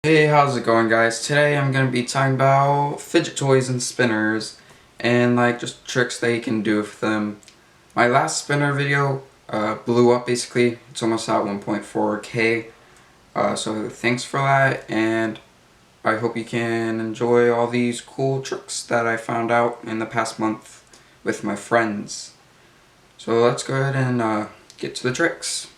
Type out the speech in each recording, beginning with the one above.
Hey, how's it going, guys? Today I'm going to be talking about fidget toys and spinners and just tricks that you can do with them. My last spinner video blew up basically. It's almost at 1.4K. So thanks for that, and I hope you can enjoy all these cool tricks that I found out in the past month with my friends. So let's go ahead and get to the tricks.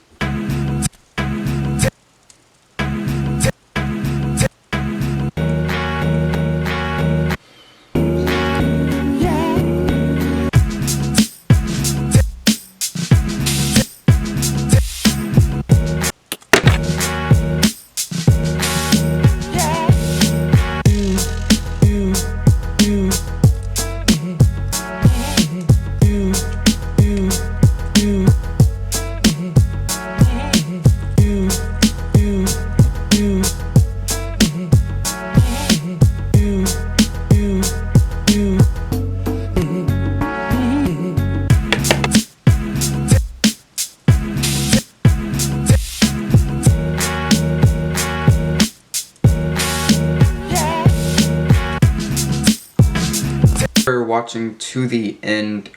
For watching to the end.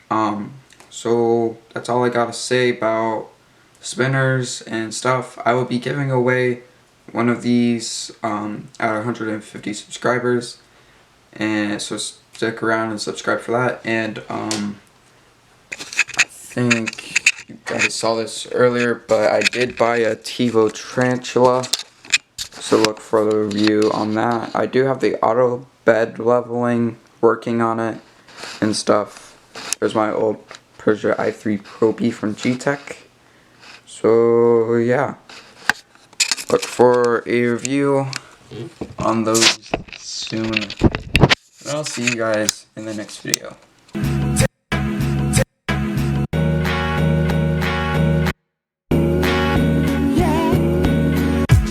So that's all I gotta say about spinners and stuff. I will be giving away one of these at 150 subscribers, and so stick around and subscribe for that. And I think you guys saw this earlier, but I did buy a TiVo tarantula, so look for the review on that. I do have the auto bed leveling working on it and stuff. There's my old Persia i3 Pro B from G-Tech. So yeah, look for a review on those soon. And I'll see you guys in the next video.